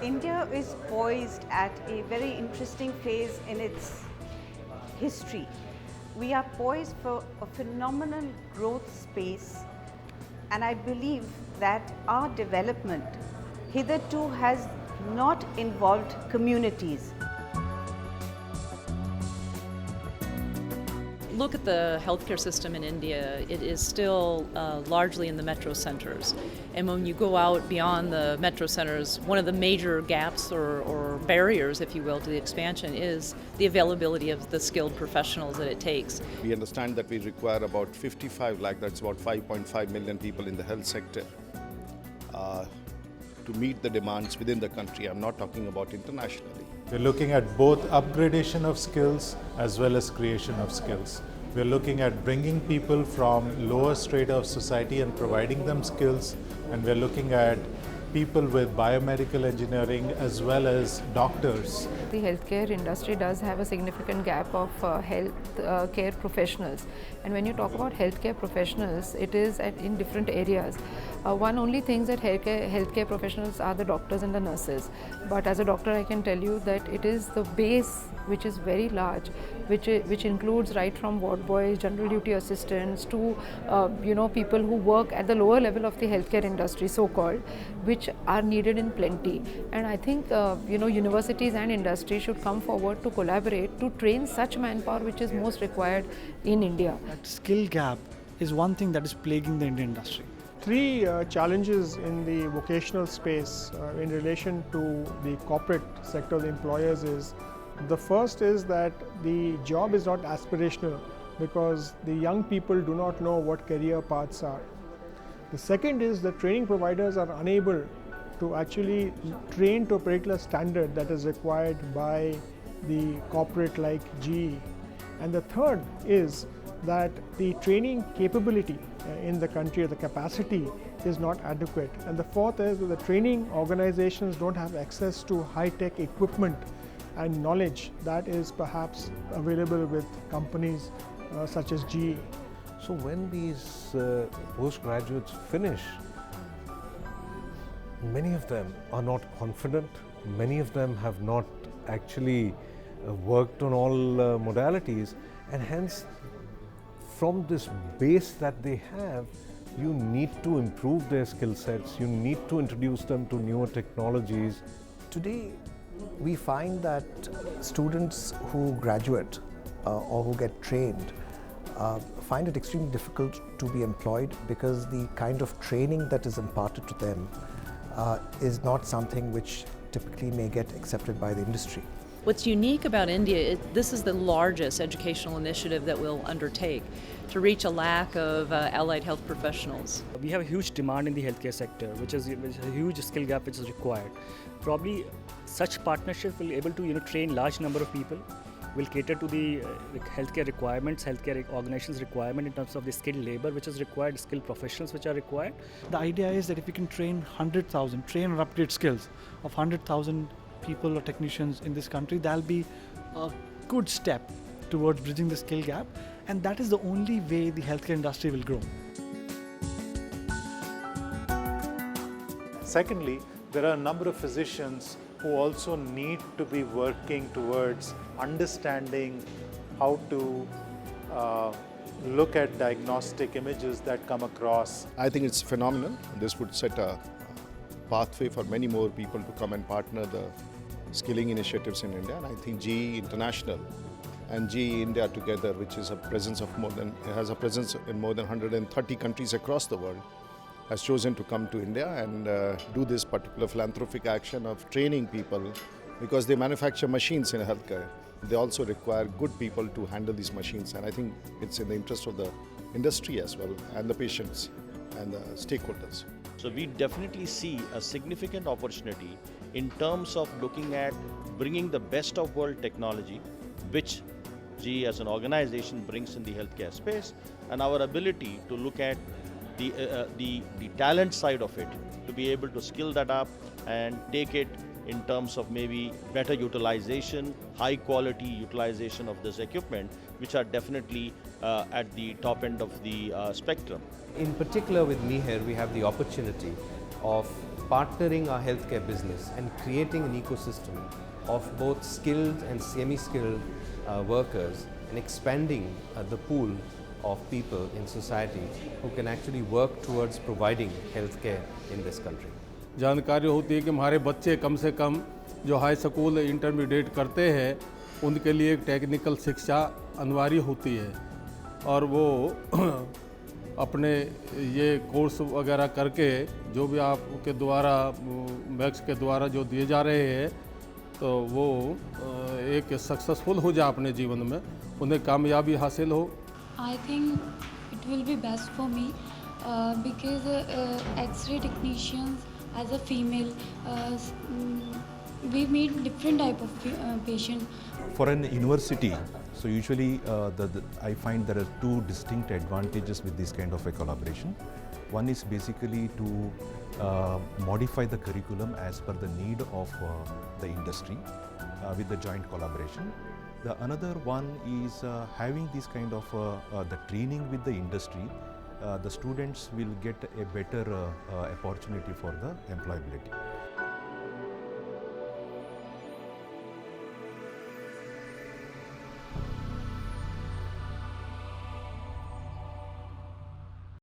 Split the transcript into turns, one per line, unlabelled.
India is poised at a very interesting phase in its history. We are poised for a phenomenal growth space, and I believe that our development hitherto has not involved communities.
Look at the healthcare system in India, it is still largely in the metro centers. And when you go out beyond the metro centers, one of the major gaps or barriers, if you will, to the expansion is the availability of the skilled professionals that it takes.
We understand that we require about 55 lakh, that's about 5.5 million people in the health sector to meet the demands within the country. I'm not talking about internationally.
We're looking at both upgradation of skills as well as creation of skills. We're looking at bringing people from lower strata of society and providing them skills, and we're looking at people with biomedical engineering as well as doctors.
The healthcare industry does have a significant gap of health care professionals, and when you talk about healthcare professionals, it is in different areas. One only thinks that healthcare professionals are the doctors and the nurses, but as a doctor I can tell you that it is the base which is very large, which includes right from ward boys, general duty assistants to people who work at the lower level of the healthcare industry, so-called, which are needed in plenty. And I think universities and industry should come forward to collaborate to train such manpower which is most required in India.
That skill gap is one thing that is plaguing the Indian industry.
Three challenges in the vocational space in relation to the corporate sector, the employers is, the first is that the job is not aspirational because the young people do not know what career paths are. The second is that training providers are unable to actually train to a particular standard that is required by the corporate like GE. And the third is that the training capability in the country, the capacity is not adequate. And the fourth is that the training organizations don't have access to high-tech equipment and knowledge that is perhaps available with companies such as GE.
So when these postgraduates finish, many of them are not confident, many of them have not actually worked on all modalities, and hence from this base that they have, you need to improve their skill sets, you need to introduce them to newer technologies.
Today, we find that students who graduate or who get trained find it extremely difficult to be employed because the kind of training that is imparted to them is not something which typically may get accepted by the industry.
What's unique about India, this is the largest educational initiative that we'll undertake to reach a lack of allied health professionals.
We have a huge demand in the healthcare sector, which is a huge skill gap which is required. Probably such partnership will be able to train large number of people, will cater to the healthcare requirements, healthcare organizations' requirement in terms of the skilled labor which is required, skilled professionals which are required.
The idea is that if we can train train or upgrade skills of 100,000 people or technicians in this country, that'll be a good step towards bridging the skill gap, and that is the only way the healthcare industry will grow.
Secondly, there are a number of physicians who also need to be working towards understanding how to look at diagnostic images that come across.
I think it's phenomenal. This would set a pathway for many more people to come and partner the skilling initiatives in India. And I think GE International and GE India together, which is has a presence in more than 130 countries across the world, has chosen to come to India and do this particular philanthropic action of training people, because they manufacture machines in healthcare. They also require good people to handle these machines, and I think it's in the interest of the industry as well, and the patients and the stakeholders.
So we definitely see a significant opportunity in terms of looking at bringing the best of world technology, which GE as an organization brings in the healthcare space, and our ability to look at the talent side of it, to be able to skill that up and take it in terms of maybe better utilization, high quality utilization of this equipment, which are definitely at the top end of the spectrum.
In particular with Meher, we have the opportunity of partnering our healthcare business and creating an ecosystem of both skilled and semi-skilled workers and expanding the pool of people in society who can actually work towards providing healthcare in this country.
जानकारी होती है कि हमारे बच्चे कम से कम जो high school intermediate करते हैं उनके लिए एक टेक्निकल शिक्षा अनिवार्य होती है और वो अपने ये कोर्स वगैरह करके जो भी आपके द्वारा मैक्स के द्वारा जो दिए जा रहे हैं तो वो एक सक्सेसफुल हो जाए अपने जीवन में उन्हें कामयाबी हासिल हो.
I think it will be best for me because X-ray technicians as a female we meet different type of patient.
For an university, so usually I find there are two distinct advantages with this kind of a collaboration. One is basically to modify the curriculum as per the need of the industry with the joint collaboration. The another one is having this kind of the training with the industry. The students will get a better opportunity for the employability.